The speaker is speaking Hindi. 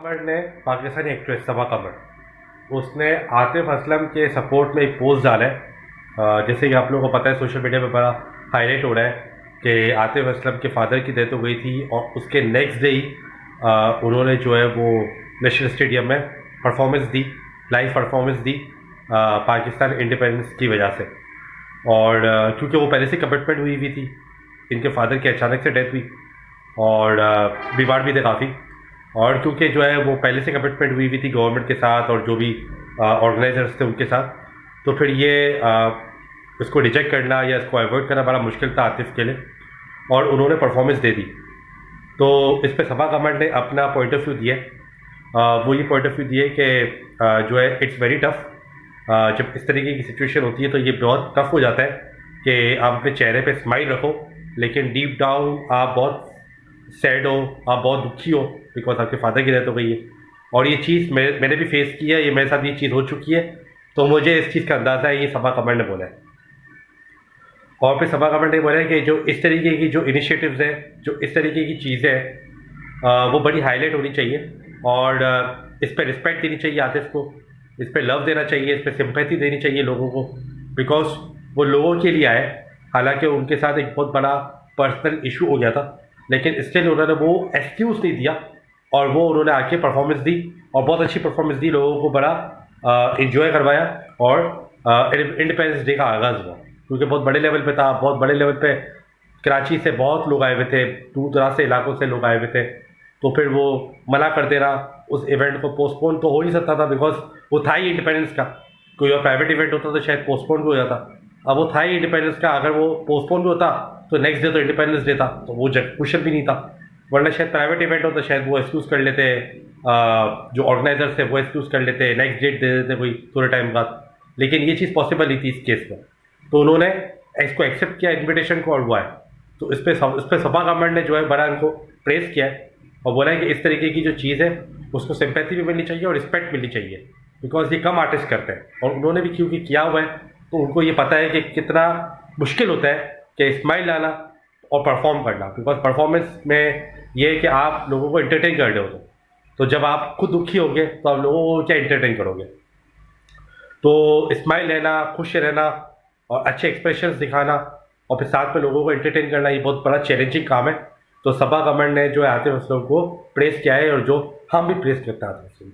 कमर ने पाकिस्तानी एक्ट्रेस सबा कमर उसने आतिफ असलम के सपोर्ट में एक पोस्ट डाला है। जैसे कि आप लोगों को पता है सोशल मीडिया पे बड़ा हाईलाइट हो रहा है कि आतिफ असलम के फादर की डेथ हो गई थी और उसके नेक्स्ट डे ही उन्होंने जो है वो नेशनल स्टेडियम में परफॉर्मेंस दी, लाइव परफॉर्मेंस दी पाकिस्तान इंडिपेंडेंस की वजह से। और क्योंकि वो पहले से कमिटमेंट हुई थी, इनके फादर की अचानक से डेथ हुई और बीमार भी थे काफ़ी। और क्योंकि जो है वो पहले से कमिटमेंट हुई थी गवर्नमेंट के साथ और जो भी ऑर्गेनाइजर्स थे उनके साथ, तो फिर ये इसको रिजेक्ट करना या इसको अवॉइड करना बड़ा मुश्किल था आतिफ के लिए, और उन्होंने परफॉर्मेंस दे दी। तो इस पर सबा कमर ने अपना पॉइंट ऑफ व्यू दिया। वो ये पॉइंट ऑफ व्यू दिए कि जो है इट्स वेरी टफ। जब इस तरीके की सिचुएशन होती है तो ये बहुत टफ हो जाता है कि आप अपने चेहरे पे स्माइल रखो लेकिन डीप डाउन आप बहुत सैड हो, आप बहुत दुखी हो बिकॉज आपके फादर की डेथ हो गई है। और ये चीज़ मैंने भी फेस किया है, ये मेरे साथ ये चीज़ हो चुकी है, तो मुझे इस चीज़ का अंदाज़ा है। ये सबा कमर ने बोला है। और फिर सबा कमर ने बोला है कि जो इस तरीके की जो इनिशिएटिव्स हैं, जो इस तरीके की चीज़ें हैं, वो बड़ी हाईलाइट होनी चाहिए और इस पर रिस्पेक्ट देनी चाहिए आतिफ को, इस पर लव देना चाहिए, इस पर सिंपैथी देनी चाहिए लोगों को, बिकॉज वो लोगों के लिए आए। हालांकि उनके साथ एक बहुत बड़ा पर्सनल इशू हो गया था, लेकिन स्टिल उन्होंने वो एक्सक्यूज़ नहीं दिया और वो उन्होंने आके परफॉर्मेंस दी और बहुत अच्छी परफॉर्मेंस दी, लोगों को बड़ा इन्जॉय करवाया और इंडिपेंडेंस डे का आगाज़ हुआ। क्योंकि बहुत बड़े लेवल पे था, बहुत बड़े लेवल पे कराची से बहुत लोग आए हुए थे, दूर दराज से इलाकों से लोग आए हुए थे। तो फिर वो मना कर देना, उस इवेंट को पोस्टपोन तो हो ही सकता था बिकॉज वो था ही इंडिपेंडेंस का। कोई और प्राइवेट इवेंट होता तो शायद पोस्टपोन भी हो जाता, अब वो था ही इंडिपेंडेंस का। अगर वो पोस्टपोन भी होता तो नेक्स्ट डे तो इंडिपेंडेंस डे था, तो वो क्वेश्चन भी नहीं था। वरना शायद प्राइवेट इवेंट होता, शायद वो एक्सक्यूज़ कर लेते, जो ऑर्गेनाइजर्स थे वो एक्सक्यूज़ कर लेते, नेक्स्ट डेट दे देते कोई थोड़े टाइम बाद। लेकिन ये चीज़ पॉसिबल नहीं थी इस केस में, तो उन्होंने इसको एक्सेप्ट किया इन्विटेशन को और हुआ है। तो इस पर सबा कमर ने जो है बड़ा इनको प्रेस किया है और बोला है कि इस तरीके की जो चीज़ है उसको सिंपैथी भी मिलनी चाहिए और रिस्पेक्ट मिलनी चाहिए, बिकॉज ये कम आर्टिस्ट करते हैं। और उन्होंने भी क्योंकि किया हुआ है तो उनको ये पता है कि कितना मुश्किल होता है कि स्माइल लाना और परफॉर्म करना, बिकॉज परफॉर्मेंस में ये है कि आप लोगों को एंटरटेन कर रहे हो। तो जब आप खुद दुखी होगे तो आप लोगों को क्या एंटरटेन करोगे। तो स्माइल लेना, खुश रहना और अच्छे एक्सप्रेशंस दिखाना और फिर साथ में लोगों को एंटरटेन करना, ये बहुत बड़ा चैलेंजिंग काम है। तो सबा कमर ने जो है आतिफ असलम को प्रेस किया है और जो हम भी प्रेस करते हैं आतिफ असलम।